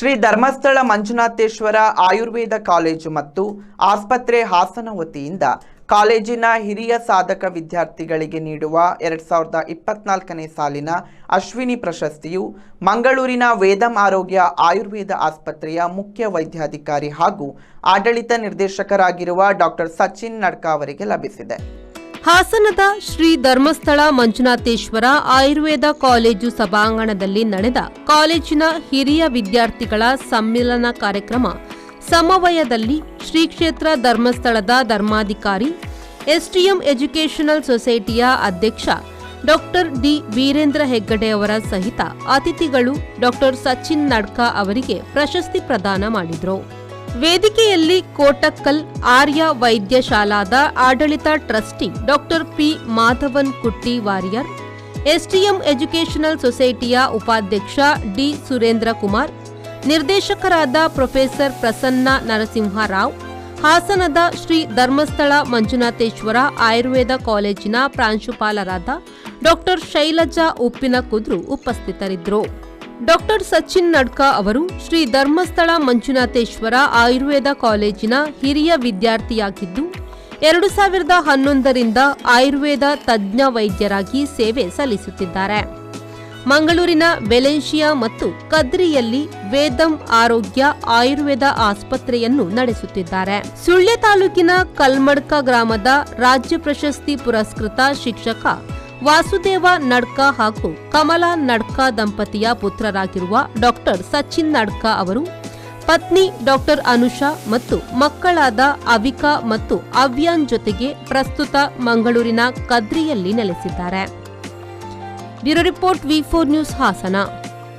Shri Dharmasthala Manjunatheshwara Ayurveda college ಮತ್ತು ಆಸ್ಪತ್ರೆ ಹಾಸನ ವತಿಯಿಂದ ಕಾಲೇಜಿನ ಹಿರಿಯ ಸಾಧಕ ವಿದ್ಯಾರ್ಥಿಗಳಿಗೆ ನೀಡುವ 2024ನೇ ಸಾಲಿನ ಅಶ್ವಿನಿ ಪ್ರಶಸ್ತಿಯು ಮಂಗಳೂರಿನ ವೇದಂ ಆರೋಗ್ಯ ಆಯುರ್ವೇದ ಆಸ್ಪತ್ರೆಯ ಮುಖ್ಯ ವೈದ್ಯಾಧಿಕಾರಿ ಹಾಗೂ ಆಡಳಿತ ನಿರ್ದೇಶಕರಾಗಿರುವ ಡಾಕ್ಟರ್ ಸಚಿನ್ ನಡ್ಕಾ ಅವರಿಗೆ ಲಭಿಸಿದೆ. ಹಾಸನದ ಶ್ರೀ ಧರ್ಮಸ್ಥಳ ಮಂಜುನಾಥೇಶ್ವರ ಆಯುರ್ವೇದ ಕಾಲೇಜು ಸಭಾಂಗಣದಲ್ಲಿ ನಡೆದ ಕಾಲೇಜಿನ ಹಿರಿಯ ವಿದ್ಯಾರ್ಥಿಗಳ ಸಮ್ಮಿಲನ ಕಾರ್ಯಕ್ರಮ ಸಮವಯದಲ್ಲಿ ಶ್ರೀ ಕ್ಷೇತ್ರ ಧರ್ಮಸ್ಥಳದ ಧರ್ಮಾಧಿಕಾರಿ, ಎಸ್ಟಿಎಂ ಎಜುಕೇಷನಲ್ ಸೊಸೈಟಿಯ ಅಧ್ಯಕ್ಷ ಡಾಕ್ಟರ್ ಡಿ ವೀರೇಂದ್ರ ಹೆಗ್ಗಡೆ ಅವರ ಸಹಿತ ಅತಿಥಿಗಳು ಡಾಕ್ಟರ್ ಸಚಿನ್ ನಡ್ಕಾ ಅವರಿಗೆ ಪ್ರಶಸ್ತಿ ಪ್ರದಾನ ಮಾಡಿದರು. ವೇದಿಕೆಯಲ್ಲಿ ಕೋಟಕ್ಕಲ್ ಆರ್ಯ ವೈದ್ಯಶಾಲಾದ ಆಡಳಿತ ಟ್ರಸ್ಟಿ ಡಾಕ್ಟರ್ ಪಿ ಮಾಧವನ್ ಕುಟ್ಟಿ ವಾರಿಯರ್, ಎಸ್ಟಿಎಂ ಎಜುಕೇಷನಲ್ ಸೊಸೈಟಿಯ ಉಪಾಧ್ಯಕ್ಷ ಡಿ ಸುರೇಂದ್ರ ಕುಮಾರ್, ನಿರ್ದೇಶಕರಾದ ಪ್ರೊಫೆಸರ್ ಪ್ರಸನ್ನ ನರಸಿಂಹರಾವ್, ಹಾಸನದ ಶ್ರೀ ಧರ್ಮಸ್ಥಳ ಮಂಜುನಾಥೇಶ್ವರ ಆಯುರ್ವೇದ ಕಾಲೇಜಿನ ಪ್ರಾಂಶುಪಾಲರಾದ ಡಾಕ್ಟರ್ ಶೈಲಜಾ ಉಪ್ಪಿನಕುದ್ರು ಉಪಸ್ಥಿತರಿದ್ದರು. ಡಾಕ್ಟರ್ ಸಚಿನ್ ನಡ್ಕಾ ಅವರು ಶ್ರೀ ಧರ್ಮಸ್ಥಳ ಮಂಜುನಾಥೇಶ್ವರ ಆಯುರ್ವೇದ ಕಾಲೇಜಿನ ಹಿರಿಯ ವಿದ್ಯಾರ್ಥಿಯಾಗಿದ್ದು 2011ರಿಂದ ಆಯುರ್ವೇದ ತಜ್ಞ ವೈದ್ಯರಾಗಿ ಸೇವೆ ಸಲ್ಲಿಸುತ್ತಿದ್ದಾರೆ. ಮಂಗಳೂರಿನ ವೆಲೆನ್ಶಿಯಾ ಮತ್ತು ಕದ್ರಿಯಲ್ಲಿ ವೇದಂ ಆರೋಗ್ಯ ಆಯುರ್ವೇದ ಆಸ್ಪತ್ರೆಯನ್ನು ನಡೆಸುತ್ತಿದ್ದಾರೆ. ಸುಳ್ಯ ತಾಲೂಕಿನ ಕಲ್ಮಡ್ಕ ಗ್ರಾಮದ ರಾಜ್ಯ ಪ್ರಶಸ್ತಿ ಪುರಸ್ಕೃತ ಶಿಕ್ಷಕ ವಾಸುದೇವ ನಡ್ಕಾ ಹಾಗೂ ಕಮಲಾ ನಡ್ಕಾ ದಂಪತಿಯ ಪುತ್ರರಾಗಿರುವ ಡಾಕ್ಟರ್ ಸಚಿನ್ ನಡ್ಕಾ ಅವರು ಪತ್ನಿ ಡಾಕ್ಟರ್ ಅನುಷಾ ಮತ್ತು ಮಕ್ಕಳಾದ ಅವಿಕಾ ಮತ್ತು ಅವ್ಯಾನ್ ಜೊತೆಗೆ ಪ್ರಸ್ತುತ ಮಂಗಳೂರಿನ ಕದ್ರಿಯಲ್ಲಿ ನೆಲೆಸಿದ್ದಾರೆ. Bureau report V4 news Hassan.